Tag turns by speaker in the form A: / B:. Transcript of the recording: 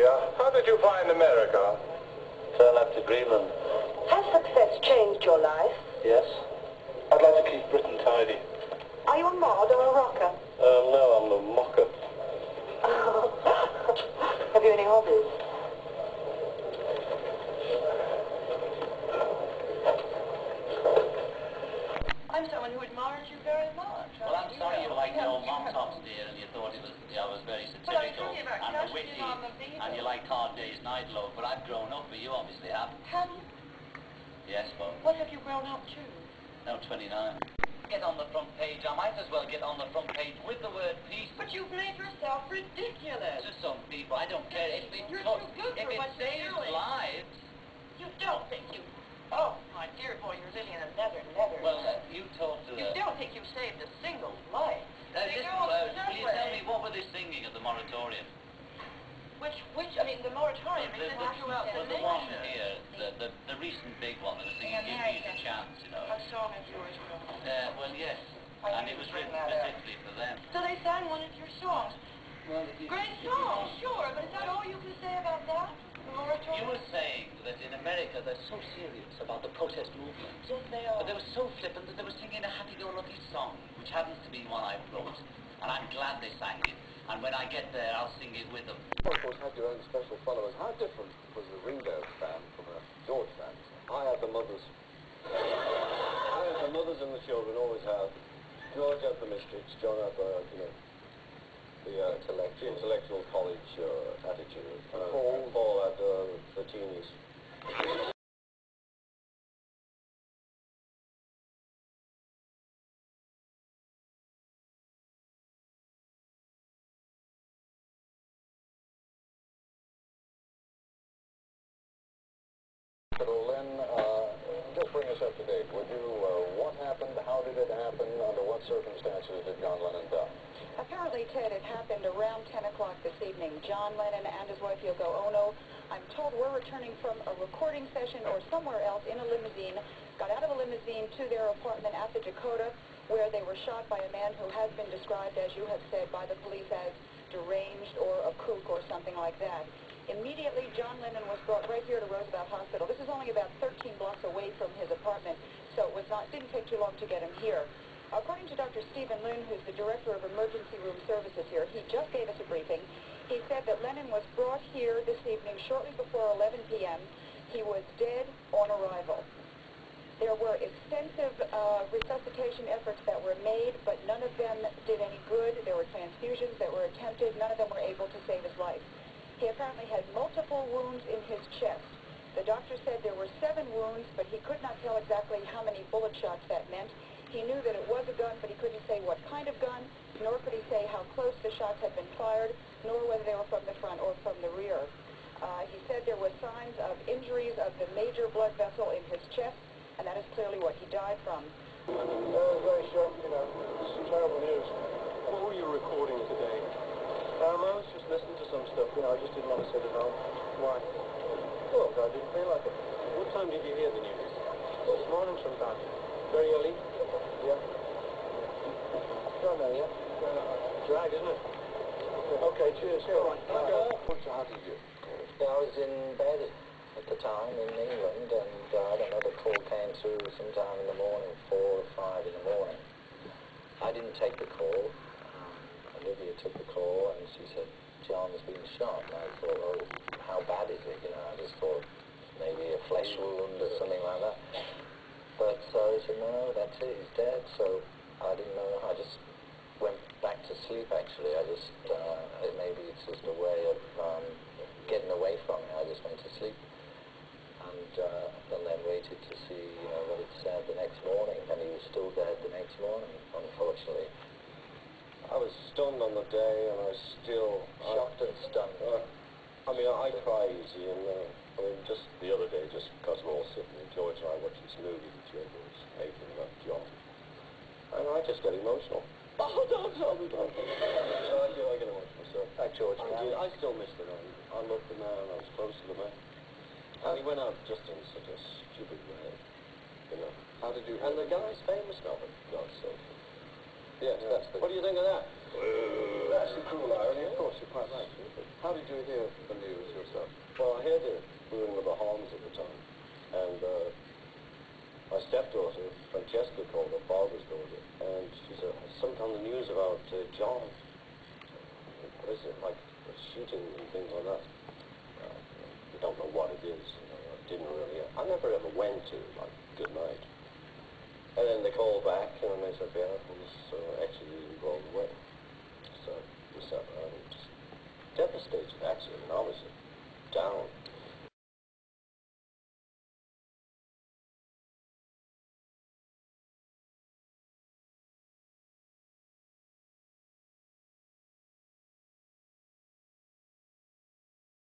A: How did you find America?
B: Fell out to Greenland.
C: Has success changed your life?
B: Yes. I'd like to keep Britain tidy.
C: Are you a mod or a rocker?
B: No, I'm a mocker.
C: Have you any hobbies? I'm someone who admires you very much.
B: Well, I'm sorry you liked the old mom tops, dear, and you thought I was very satirical and witty, and you liked Hard Day's Night Love, but I've grown up, but you obviously haven't.
C: Have you?
B: Yes, but...
C: What have you grown up to?
B: No, 29. Get on the front page. I might as well get on the front page with the word peace.
C: But you've made yourself ridiculous.
B: To some people, I don't care. If it,
C: You're too good
B: if
C: for
B: it
C: what you're
B: saves
C: doing.
B: lives...
C: You don't think you... Oh, my dear boy, you're living in another.
B: Well, you talk to
C: You
B: the...
C: don't think you've saved a single life.
B: Listen, will you tell me, what were they singing at the moratorium?
C: I mean, the moratorium is throughout the
B: The one
C: nation.
B: here, the recent big one, and the singing Give Peace a Chance, you know.
C: A song of yours,
B: Well, yes, and it was written specifically for them.
C: So they sang one of your songs.
B: Well,
C: Great song, sure, but is that all you can say about that? The moratorium?
B: You were saying that in America they're so serious about the protest movement.
C: Yes, they are.
B: But they were so flippant that they were singing a happy-go-lucky song, which happens to be one I wrote. And I'm glad they sang it. And when I get there, I'll sing it with them.
D: You, of course, had your own special followers. How different was a Ringo fan from a George fan? I had the mothers. The mothers and the children always have. George had the mystics, John had the, the intellectual college attitude. Paul had the teenies. Then, just bring us up to date, would you? What happened? How did it happen? Under what circumstances did John Lennon die?
E: Apparently, Ted, it happened around 10 o'clock this evening. John Lennon and his wife, Yoko Ono, I'm told were returning from a recording session or somewhere else in a limousine, got out of a limousine to their apartment at the Dakota, where they were shot by a man who has been described, as you have said, by the police as deranged or a kook or something like that. Immediately, John Lennon was brought right here to Roosevelt Hospital. This is only about 13 blocks away from his apartment, so it didn't take too long to get him here. According to Dr. Stephen Loon, who's the director of emergency room services here, he just gave us a briefing. He said that Lennon was brought here this evening shortly before 11 p.m. He was dead on arrival. There were extensive resuscitation efforts that were made, but none of them did any good. There were transfusions that were attempted. None of them were able to save his life. He apparently had multiple wounds in his chest. The doctor said there were 7 wounds, but he could not tell exactly how many bullet shots that meant. He knew that it was a gun, but he couldn't say what kind of gun, nor could he say how close the shots had been fired, nor whether they were from the front or from the rear. He said there were signs of injuries of the major blood vessel in his chest, and that is clearly what he died from.
D: Very shocked, it's terrible news.
A: What were you recording today?
D: I was just listening to some stuff, I just didn't want to sit at home. Why? Well, I didn't feel like it.
A: What time did you hear the news?
D: This morning sometime.
A: Very early?
D: Yeah. Don't know yet.
A: Drag, isn't it?
D: Okay, cheers.
A: All right.
D: How did you? I was in bed at the time in England, and I don't know, the call came through sometime in the morning, 4 or 5 in the morning. I didn't take the call. Olivia took the call, and she said, John's been shot. And I thought, oh, how bad is it? I just thought maybe a flesh wound or something like that. But so he said, no, that's it, he's dead. So I didn't know. I just went back to sleep, actually. Maybe it's just a way of getting away from it. I just went to sleep. And then waited to see, what it said the next morning. And he was still dead the next morning, unfortunately. I was stunned on the day, and I was still... Shocked and stunned. I cry easy, and just the other day, just because we're all sitting, and George and I watched this movie that George was making about John. And I just get emotional. Oh, don't tell me, don't. I get emotional myself. George, I still miss the man. I loved the man, I was close to the man. And he went out just in such a stupid way, How did you... And the guy's famous now, for God's sake. Yes, that's the... What do you think of that?
A: cruel irony, of course, you're quite right. How did you hear the news yourself?
F: Well, I heard it. We were in the Bahamas at the time. And my stepdaughter, Francesca, called her father's daughter. And she said, something on the news about John. What is it, like a shooting and things like that? We don't know what it is. You know, I didn't really... I never ever went to, like, good night. And then they called back and they said, yeah, it was actually rolled away. So we sat around and just devastated, actually. And I was down.